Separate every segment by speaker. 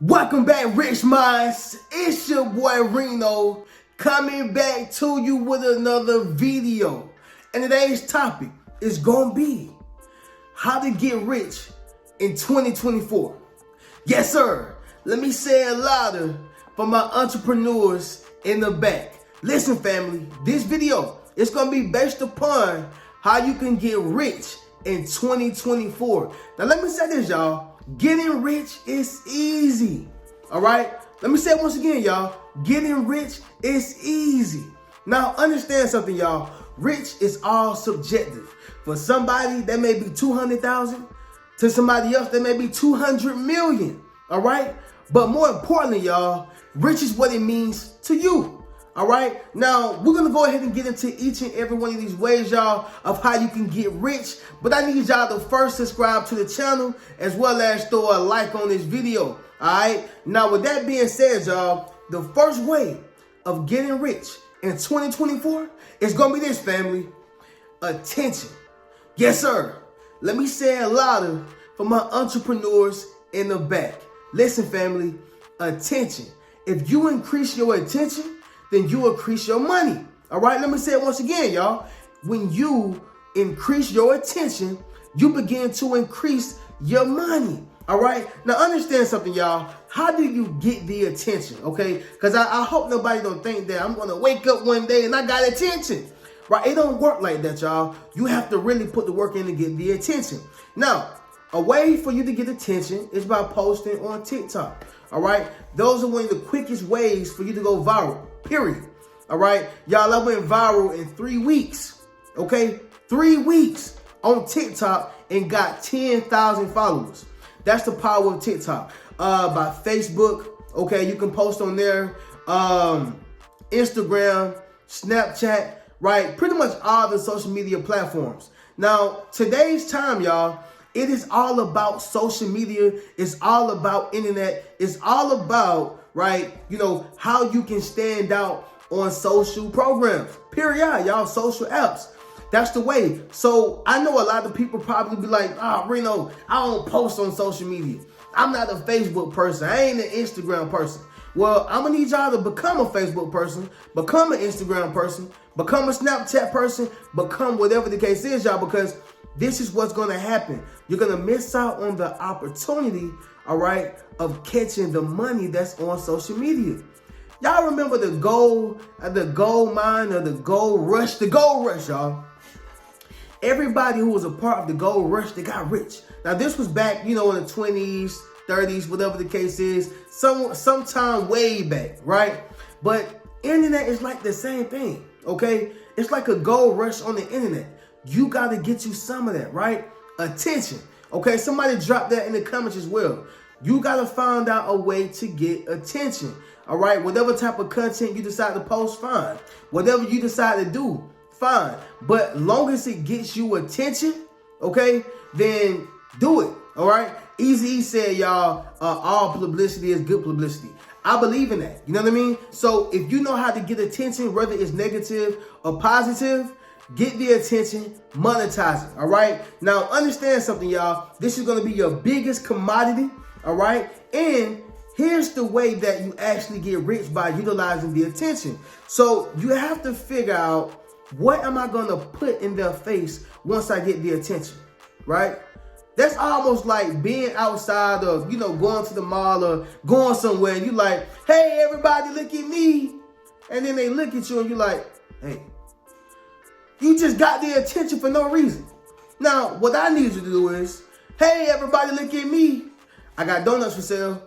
Speaker 1: Welcome back, Rich Minds. It's your boy Reno coming back to you with another video. And today's topic is gonna be how to get rich in 2024. Yes, sir. Let me say it louder for my entrepreneurs in the back. Listen, family, this video is gonna be based upon how you can get rich in 2024. Now, let me say this, y'all. Getting rich is easy. All right? Let me say it once again, y'all. Getting rich is easy. Now, understand something, y'all. Rich is all subjective. For somebody, that may be 200,000. To somebody else, that may be 200 million. All right? But more importantly, y'all, rich is what it means to you. All right, now we're gonna go ahead and get into each and every one of these ways, y'all, of how you can get rich. But I need y'all to first subscribe to the channel as well as throw a like on this video. All right, now with that being said, y'all, the first way of getting rich in 2024 is gonna be this, family: attention. Yes, sir. Let me say it louder for my entrepreneurs in the back. Listen, family, attention. If you increase your attention, then you increase your money. All right, let me say it once again, y'all. When you increase your attention, you begin to increase your money. All right, now understand something, y'all. How do you get the attention? Okay, because I hope nobody don't think that I'm gonna wake up one day and I got attention. Right, it don't work like that, y'all. You have to really put the work in to get the attention. Now, a way for you to get attention is by posting on TikTok. All right, those are one of the quickest ways for you to go viral. Period. All right, y'all, I went viral in 3 weeks. Okay, 3 weeks on TikTok and got 10,000 followers. That's the power of TikTok. By Facebook, okay, you can post on there. Instagram, Snapchat, right? Pretty much all the social media platforms. Now, today's time, y'all, it is all about social media. It's all about internet. It's all about, right, how you can stand out on social programs. Period, y'all, social apps. That's the way. So I know a lot of people probably be like, Reno, I don't post on social media. I'm not a Facebook person. I ain't an Instagram person. Well, I'm gonna need y'all to become a Facebook person, become an Instagram person, become a Snapchat person, become whatever the case is, y'all, because this is what's gonna happen. You're gonna miss out on the opportunity, all right, of catching the money that's on social media. Y'all remember the gold mine or the gold rush, y'all. Everybody who was a part of the gold rush, they got rich. Now this was back, in the 20s, 30s, whatever the case is, sometime way back, right? But internet is like the same thing, okay? It's like a gold rush on the internet. You got to get you some of that, right? Attention. Okay, somebody drop that in the comments as well. You got to find out a way to get attention. All right, whatever type of content you decide to post, fine. Whatever you decide to do, fine. But long as it gets you attention, okay, then do it. All right. Eazy-E said, y'all, all publicity is good publicity. I believe in that. You know what I mean? So if you know how to get attention, whether it's negative or positive, get the attention, monetize it, all right? Now, understand something, y'all. This is going to be your biggest commodity, all right? And here's the way that you actually get rich by utilizing the attention. So you have to figure out, what am I going to put in their face once I get the attention, right? That's almost like being outside of, going to the mall or going somewhere and you like, hey, everybody, look at me. And then they look at you and you're like, hey. You just got the attention for no reason. Now, what I need you to do is, hey, everybody, look at me. I got donuts for sale.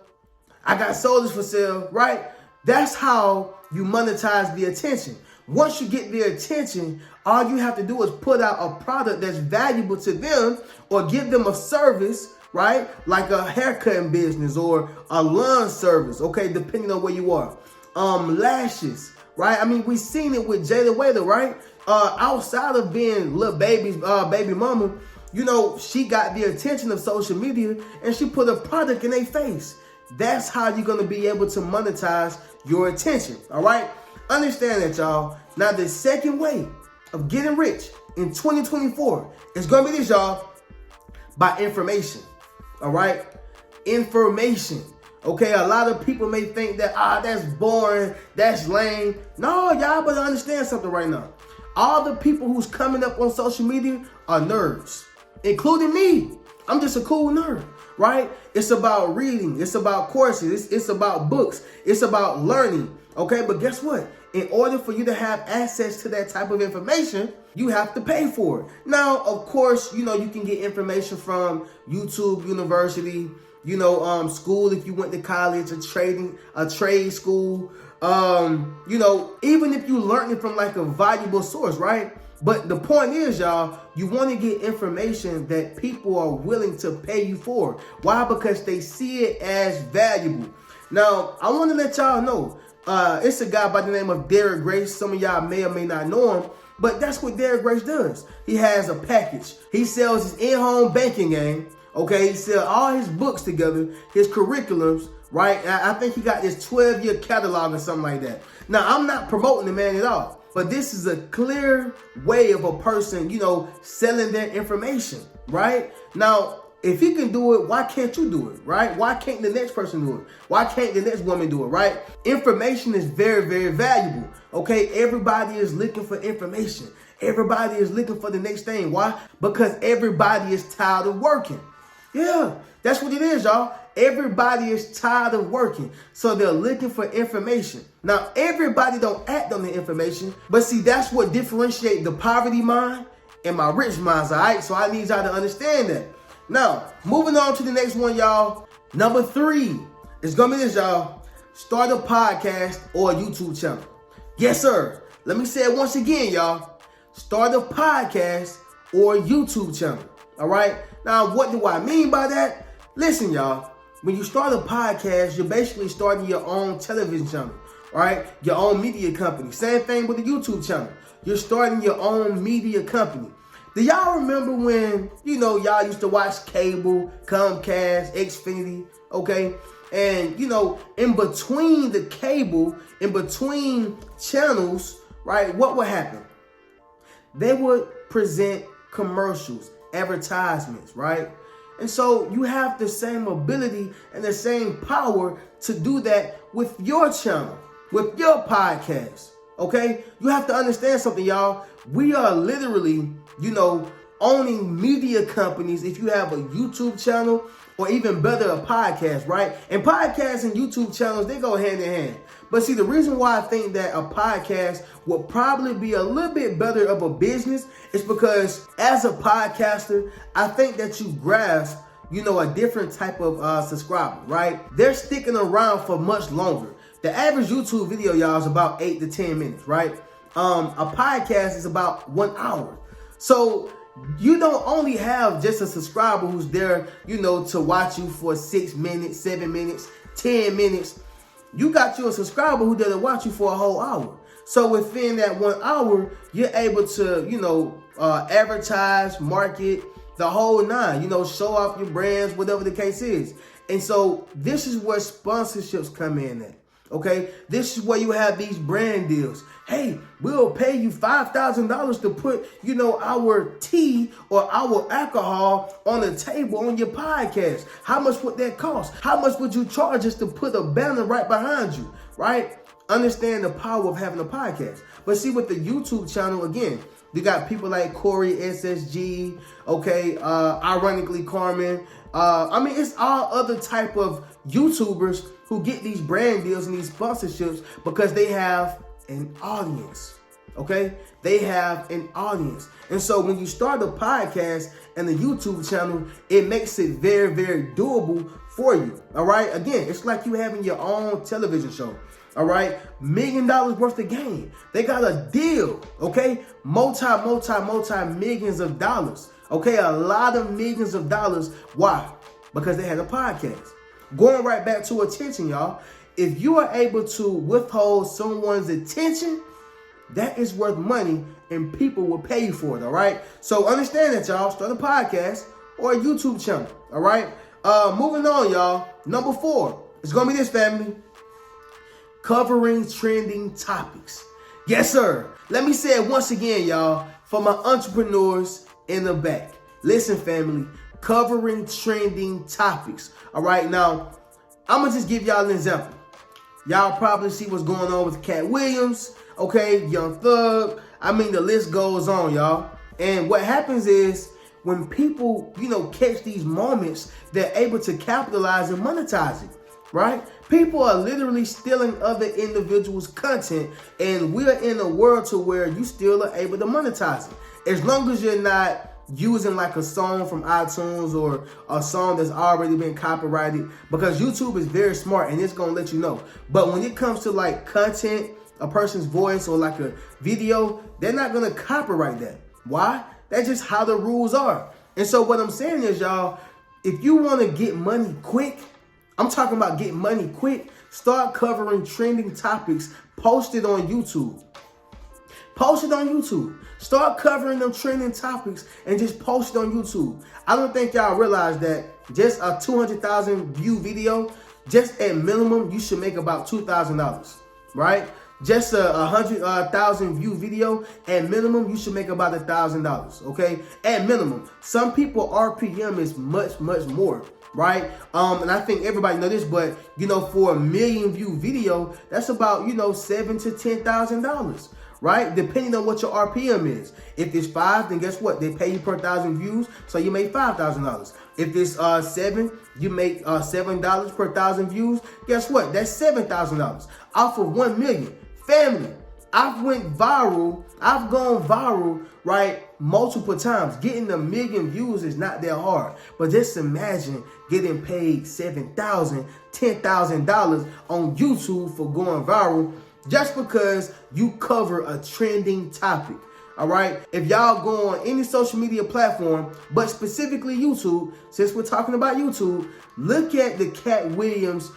Speaker 1: I got sodas for sale, right? That's how you monetize the attention. Once you get the attention, all you have to do is put out a product that's valuable to them or give them a service, right? Like a haircutting business or a lawn service, okay, depending on where you are. Lashes, right? I mean, we've seen it with Jada Waiter, right? Outside of being little baby's baby mama, she got the attention of social media and she put a product in their face. That's how you're going to be able to monetize your attention. All right. Understand that, y'all. Now, the second way of getting rich in 2024 is going to be this, y'all, by information. All right. Information. Okay, a lot of people may think that, that's boring, that's lame. No, y'all better understand something right now. All the people who's coming up on social media are nerds, including me. I'm just a cool nerd, right? It's about reading. It's about courses. It's about books. It's about learning, okay? But guess what? In order for you to have access to that type of information, you have to pay for it. Now, of course, you can get information from YouTube University, school if you went to college, a trade school, even if you learned it from like a valuable source, right? But the point is, y'all, you want to get information that people are willing to pay you for. Why? Because they see it as valuable. Now, I want to let y'all know, it's a guy by the name of Derek Grace. Some of y'all may or may not know him, but that's what Derek Grace does. He has a package. He sells his in-home banking game. Okay, he sells all his books together, his curriculums, right? I think he got this 12-year catalog or something like that. Now, I'm not promoting the man at all, but this is a clear way of a person, selling their information, right? Now, if he can do it, why can't you do it, right? Why can't the next person do it? Why can't the next woman do it, right? Information is very, very valuable, okay? Everybody is looking for information. Everybody is looking for the next thing. Why? Because everybody is tired of working. Yeah, that's what it is, y'all. Everybody is tired of working, so they're looking for information. Now, everybody don't act on the information, but see, that's what differentiates the poverty mind and my rich minds, all right? So I need y'all to understand that. Now, moving on to the next one, y'all. Number 3 is going to be this, y'all. Start a podcast or a YouTube channel. Yes, sir. Let me say it once again, y'all. Start a podcast or a YouTube channel, all right? Now, what do I mean by that? Listen, y'all, when you start a podcast, you're basically starting your own television channel, right? Your own media company. Same thing with the YouTube channel. You're starting your own media company. Do y'all remember when, y'all used to watch cable, Comcast, Xfinity, okay? And, in between the cable, in between channels, right, what would happen? They would present commercials, advertisements, right? And so you have the same ability and the same power to do that with your channel, with your podcast, okay? You have to understand something, y'all. We are literally, owning media companies if you have a YouTube channel or even better, a podcast, right? And podcasts and YouTube channels, they go hand in hand. But see, the reason why I think that a podcast will probably be a little bit better of a business is because as a podcaster, I think that you grasp, a different type of subscriber, right? They're sticking around for much longer. The average YouTube video, y'all, is about 8 to 10 minutes, right? A podcast is about 1 hour. So you don't only have just a subscriber who's there, to watch you for 6 minutes, 7 minutes, 10 minutes. You got you a subscriber who doesn't watch you for a whole hour. So within that 1 hour, you're able to, advertise, market, the whole nine, show off your brands, whatever the case is. And so this is where sponsorships come in at. Okay, this is where you have these brand deals. Hey, we'll pay you $5,000 to put, our tea or our alcohol on the table on your podcast. How much would that cost? How much would you charge us to put a banner right behind you, right? Understand the power of having a podcast. But see, with the YouTube channel, again, you got people like Corey SSG, okay, ironically Carmen. It's all other type of YouTubers who get these brand deals and these sponsorships because they have an audience, okay? They have an audience. And so when you start a podcast and a YouTube channel, it makes it very, very doable for you, all right? Again, it's like you having your own television show, all right? $1 million worth of game. They got a deal, okay? Multi millions of dollars, okay? A lot of millions of dollars. Why? Because they had a podcast. Going right back to attention, y'all. If you are able to withhold someone's attention, that is worth money and people will pay you for it, all right? So understand that, y'all. Start a podcast or a YouTube channel, all right? Moving on, y'all. Number 4. It's going to be this, family. Covering trending topics. Yes, sir. Let me say it once again, y'all, for my entrepreneurs in the back. Listen, family. Covering trending topics. All right. Now, I'm gonna just give y'all an example. Y'all probably see what's going on with Cat Williams, okay, Young Thug. I mean, the list goes on, y'all. And what happens is when people, catch these moments, they're able to capitalize and monetize it, right? People are literally stealing other individuals' content, and we're in a world to where you still are able to monetize it. As long as you're not using like a song from iTunes or a song that's already been copyrighted, because YouTube is very smart and it's gonna let you know. But when it comes to like content, a person's voice or like a video, they're not gonna copyright that. Why? That's just how the rules are. And so what I'm saying is, y'all, if you want to get money quick, I'm talking about get money quick, start covering trending topics, post it on YouTube. Post it on YouTube. Start covering them trending topics and just post it on YouTube. I don't think y'all realize that just a 200,000 view video, just at minimum, you should make about $2,000, right? Just a 100,000 view video, at minimum, you should make about $1,000, okay? At minimum. Some people RPM is much, much more, right? And I think everybody know this, but for a million view video, that's about, $7,000 to $10,000. Right? Depending on what your RPM is. If it's 5, then guess what? They pay you per 1,000 views, so you make $5,000. If it's 7, you make $7 per 1,000 views. Guess what? That's $7,000 off of 1 million. Family, I've gone viral, right, multiple times. Getting 1 million views is not that hard. But just imagine getting paid $7,000, $10,000 on YouTube for going viral, just because you cover a trending topic, all right? If y'all go on any social media platform, but specifically YouTube, since we're talking about YouTube, look at the Cat Williams,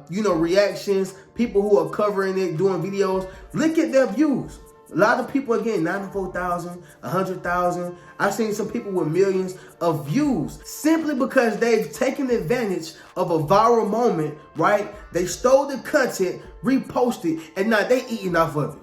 Speaker 1: reactions, people who are covering it, doing videos. Look at their views. A lot of people are getting 94,000, 100,000. I've seen some people with millions of views simply because they've taken advantage of a viral moment, right? They stole the content, reposted, and now they eating off of it.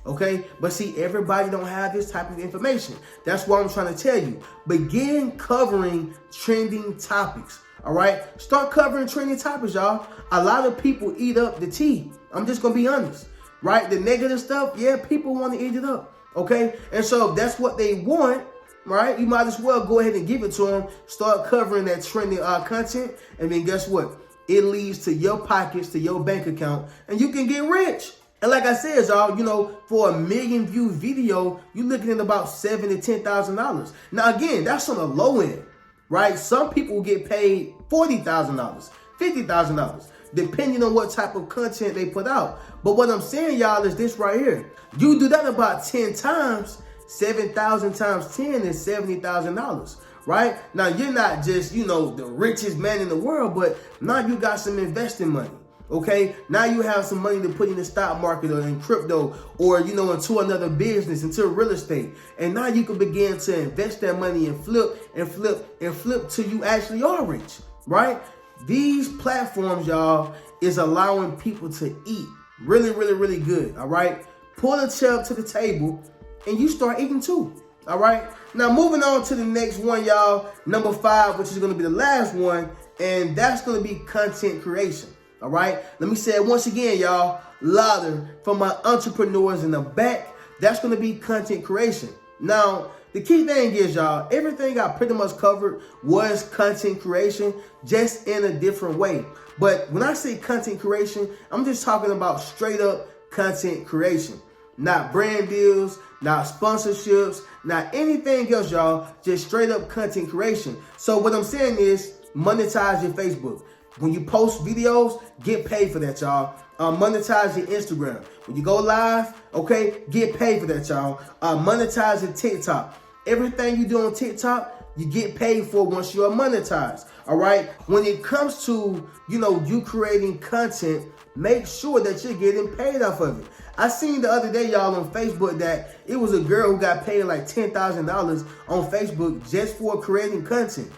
Speaker 1: Okay? But see, everybody don't have this type of information. That's what I'm trying to tell you. Begin covering trending topics. All right? Start covering trending topics, y'all. A lot of people eat up the tea. I'm just going to be honest. Right? The negative stuff, yeah, people want to eat it up, okay? And so if that's what they want, right, you might as well go ahead and give it to them. Start covering that trending content, and then guess what? It leads to your pockets, to your bank account, and you can get rich. And like I said, y'all, for a 1 million view video, you're looking at about $7,000 to $10,000. Now, again, that's on the low end, right? Some people will get paid $40,000, $50,000. Depending on what type of content they put out. But what I'm saying, y'all, is this right here. You do that about 10 times, 7,000 times 10 is $70,000, right? Now, you're not just, the richest man in the world, but now you got some investing money, okay? Now you have some money to put in the stock market or in crypto or, into another business, into real estate. And now you can begin to invest that money and flip till you actually are rich, right? These platforms, y'all, is allowing people to eat really, really, really good, all right? Pull a chair up to the table and you start eating too, all right? Now, moving on to the next one, y'all, number 5, which is going to be the last one, and that's going to be content creation, all right? Let me say it once again, y'all, louder for my entrepreneurs in the back. That's going to be content creation. Now, the key thing is, y'all, everything I pretty much covered was content creation, just in a different way. But when I say content creation, I'm just talking about straight up content creation. Not brand deals, not sponsorships, not anything else, y'all. Just straight up content creation. So what I'm saying is monetize your Facebook. When you post videos, get paid for that, y'all. Monetize your Instagram. When you go live, okay, get paid for that, y'all. Monetize your TikTok. Everything you do on TikTok, you get paid for once you're monetized, all right? When it comes to, you creating content, make sure that you're getting paid off of it. I seen the other day, y'all, on Facebook that it was a girl who got paid like $10,000 on Facebook just for creating content.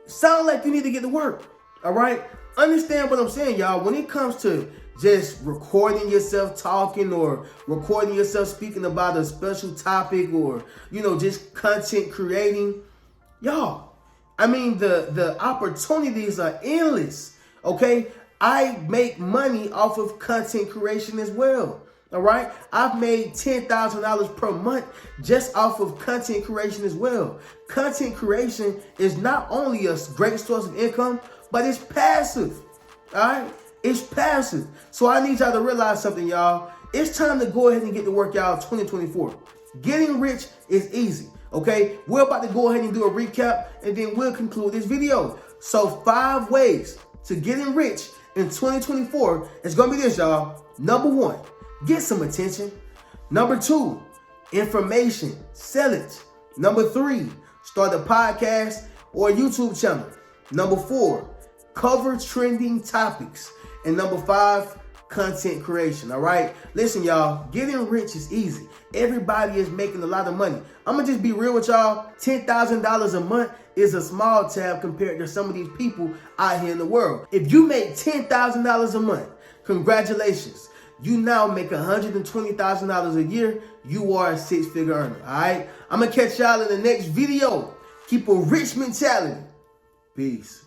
Speaker 1: Sound like you need to get to work, all right? Understand what I'm saying, y'all. When it comes to just recording yourself talking or recording yourself speaking about a special topic or, just content creating, y'all, I mean, the opportunities are endless. Okay, I make money off of content creation as well. All right, I've made $10,000 per month just off of content creation as well. Content creation is not only a great source of income, but it's passive. All right, it's passive. So I need y'all to realize something, y'all. It's time to go ahead and get to work, y'all. 2024. Getting rich is easy. Okay, we're about to go ahead and do a recap, and then we'll conclude this video. So 5 ways to getting rich in 2024 is gonna be this, y'all. Number 1, get some attention. Number 2, information, sell it. Number 3, start a podcast or a YouTube channel. Number 4, cover trending topics. And number 5, content creation. All right, listen, y'all, getting rich is easy. Everybody is making a lot of money. I'm gonna just be real with y'all. $10,000 a month is a small tab compared to some of these people out here in the world. If you make $10,000 a month, congratulations. You now make $120,000 a year. You are a 6-figure earner. All right, I'm gonna catch y'all in the next video. Keep a rich mentality. Peace.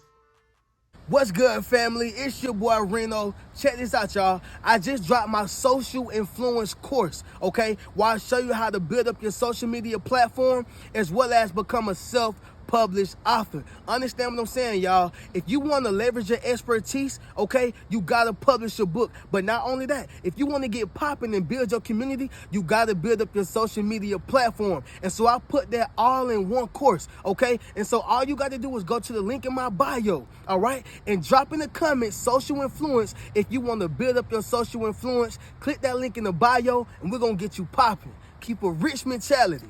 Speaker 1: What's good, family? It's your boy Reno. Check this out, y'all. I just dropped my social influence course, okay? Where I show you how to build up your social media platform as well as become a self-published author. Understand what I'm saying, y'all? If you want to leverage your expertise, okay, you got to publish your book. But not only that, if you want to get popping and build your community, you got to build up your social media platform. And so I put that all in one course, okay? And so all you got to do is go to the link in my bio, all right? And drop in the comments, social influence. If you want to build up your social influence, click that link in the bio and we're going to get you popping. Keep a rich mentality.